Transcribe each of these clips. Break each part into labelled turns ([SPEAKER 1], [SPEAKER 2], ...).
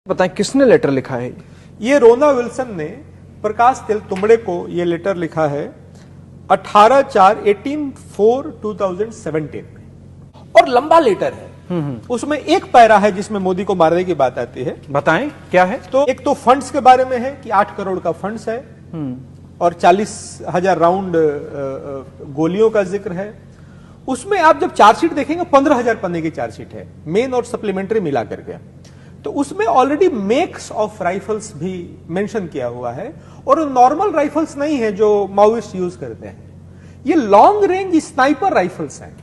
[SPEAKER 1] बताएं किसने लेटर लिखा है?
[SPEAKER 2] ये रोना विल्सन ने प्रकाश तेलतुंबड़े को ये लेटर लिखा है 18/4/2017 में, और लंबा लेटर है। उसमें एक पैरा है जिसमें मोदी को मारने की बात आती है।
[SPEAKER 1] बताएं क्या है?
[SPEAKER 2] तो एक तो फंड्स के बारे में है कि 8 करोड़ का फंड्स है और 40,000 राउंड गोलियों का जिक्र है। उसमें आप जब चार्जशीट देखेंगे 15,000 पन्ने की चार्जशीट है, मेन और सप्लीमेंट्री मिला करके। तो उसमें ऑलरेडी मेक्स ऑफ राइफल्स भी मेंशन किया हुआ है, और नॉर्मल राइफल्स नहीं है जो माओइस्ट यूज करते हैं। ये लॉन्ग रेंज स्नाइपर राइफल्स हैं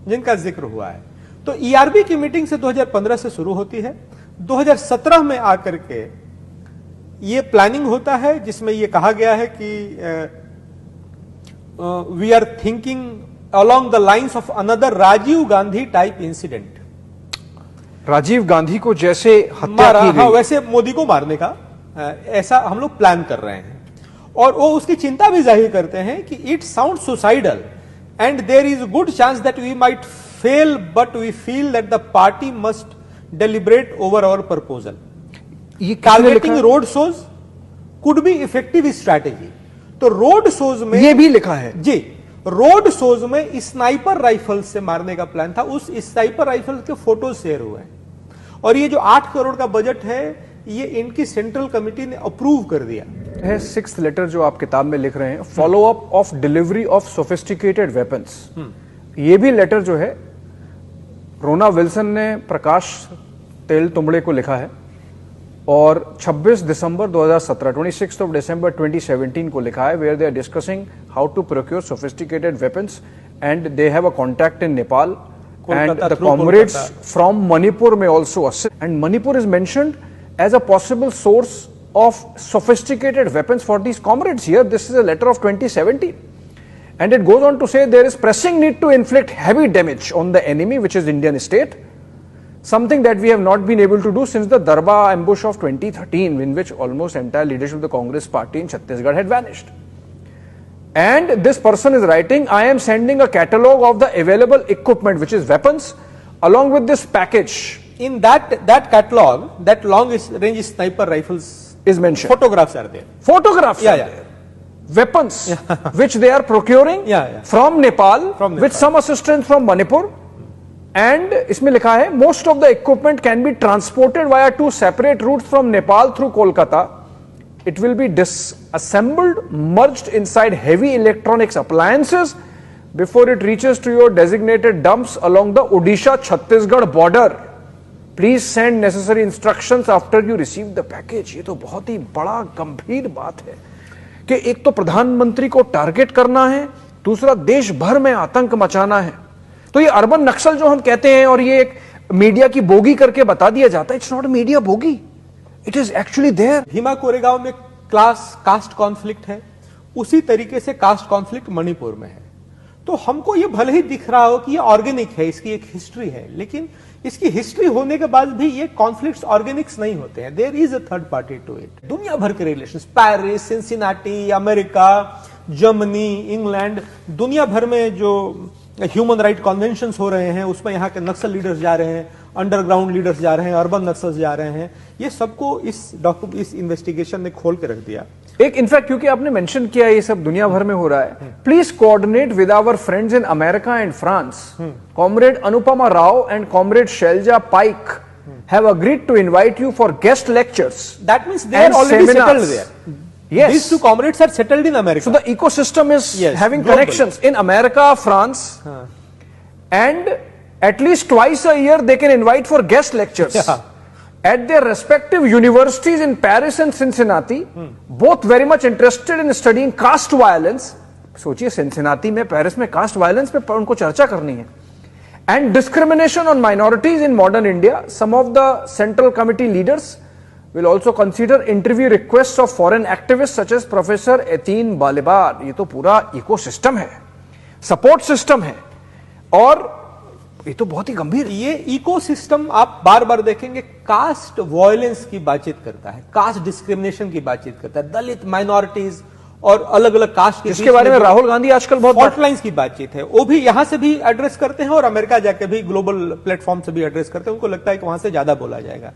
[SPEAKER 2] जिनका जिक्र हुआ है। तो ईआरबी की मीटिंग से 2015 से शुरू होती है। 2017 में आकर के ये प्लानिंग होता है जिसमें ये कहा गया है कि we are thinking along the lines of another Rajiv Gandhi type incident.
[SPEAKER 1] Rajiv Gandhi को जैसे हत्या की गई,
[SPEAKER 2] हाँ, वैसे मोदी को मारने का ऐसा हम लोग प्लान कर रहे हैं। और वो उसकी चिंता भी जाहिर करते हैं कि it sound suicidal and there is good chance that we might fail, but we feel that the party must deliberate over our proposal. Targeting road shows could be effective strategy. तो रोड शोज में
[SPEAKER 1] ये भी लिखा है
[SPEAKER 2] जी, road shows में sniper rifle से मारने का प्लान था। उस स्नाइपर राइफल के फोटो शेयर हुए हैं, और ये जो 8 करोड़ का बजट है ये इनकी सेंट्रल कमिटी ने अप्रूव कर दिया
[SPEAKER 1] है। 6th लेटर जो आप किताब में लिख रहे हैं, follow up of delivery of sophisticated weapons, ये भी लेटर जो है रोना विल्सन ने प्रकाश तेलतुंबड़े को लिखा है, और 26 दिसंबर 2017 26 ऑफ दिसंबर 2017 को लिखा है, where they are discussing how to procure sophisticated weapons and they have a contact in Nepal and the comrades from Manipur may also assist, and Manipur is mentioned as a possible source of sophisticated weapons for these comrades here. This is a letter of 2017, and it goes on to say there is pressing need to inflict heavy damage on the enemy, which is Indian state, something that we have not been able to do since the Darba ambush of 2013, in which almost entire leadership of the Congress party in Chhattisgarh had vanished. And this person is writing, I am sending a catalog of the available equipment, which is weapons, along with this package.
[SPEAKER 2] In that catalog, that long range sniper rifles
[SPEAKER 1] is mentioned.
[SPEAKER 2] Photographs are there.
[SPEAKER 1] Photographs are there. Weapons, which they are procuring from Nepal, with some assistance from Manipur. And इसमें लिखा है, most of the equipment can be transported via 2 separate routes from Nepal through Kolkata. It will be disassembled, merged inside heavy electronics appliances before it reaches to your designated dumps along the Odisha-Chhattisgarh border. Please send necessary instructions after you receive the package. ये तो बहुत ही बड़ा गंभीर बात है कि एक तो प्रधानमंत्री को टारगेट करना है, दूसरा देश भर में आतंक मचाना है। तो ये अर्बन नक्सल जो हम कहते हैं, और ये एक मीडिया की बोगी करके बता दिया जाता है, it's not media bogey, it is actually there.
[SPEAKER 2] Bhima Koregaon में कास्ट कॉन्फ्लिक्ट है, उसी तरीके से कास्ट कॉन्फ्लिक्ट मणिपुर में है। तो हमको ये भले ही दिख रहा हो कि ये ऑर्गेनिक है, इसकी एक हिस्ट्री है, लेकिन इसकी हिस्ट्री होने के बाद भी ये कॉन्फ्लिक्ट्स ऑर्गेनिक्स नहीं होते हैं। There is a third party to it. दुनिया भर के relations, Paris, Cincinnati, America, Germany, England, दुनिया भर में जो ह्यूमन राइट कन्वेंशंस हो रहे हैं, उसमें यहाँ के नक्सल लीडर्स जा रहे हैं, अंडरग्राउंड लीडर्स जा रहे हैं, अर्बन नक्सल्स जा रहे हैं। ये सबको इस इन्वेस्टिगेशन ने खोल के रख दिया।
[SPEAKER 1] एक इनफैक्ट क्योंकि आपने मेंशन किया ये सब दुनिया भर में हो रहा है, please coordinate with our friends in America and France. Comrade Anupama Rao and comrade Shailaja Paik have agreed to invite you for guest lectures.
[SPEAKER 2] That means they are already settled there.
[SPEAKER 1] Yes,
[SPEAKER 2] these two comrades are settled in America.
[SPEAKER 1] So the ecosystem is having connections in America, France, and at least twice a year they can invite for guest lectures at their respective universities in Paris and Cincinnati. Both very much interested in studying caste violence. सोचिए, Cincinnati में, Paris में caste violence पे उनको चर्चा करनी है, and discrimination on minorities in modern India. Some of the central committee leaders will also consider interview requests of foreign activists such as Professor Etin Balibar. ये तो पूरा इकोसिस्टम है, सपोर्ट सिस्टम है, और ये तो बहुत ही गंभीर।
[SPEAKER 2] ये इकोसिस्टम आप बार बार देखेंगे कास्ट वायलेंस की बातचीत करता है, कास्ट डिस्क्रिमिनेशन की बातचीत करता है, दलित, माइनॉरिटीज और अलग अलग कास्ट के,
[SPEAKER 1] जिसके बारे में राहुल गांधी आजकल बहुत
[SPEAKER 2] हॉटलाइंस की बातचीत है, वो भी यहां से भी एड्रेस करते हैं और अमेरिका जाके भी ग्लोबल प्लेटफॉर्म से भी एड्रेस करते हैं। उनको लगता है कि वहां से ज्यादा बोला जाएगा।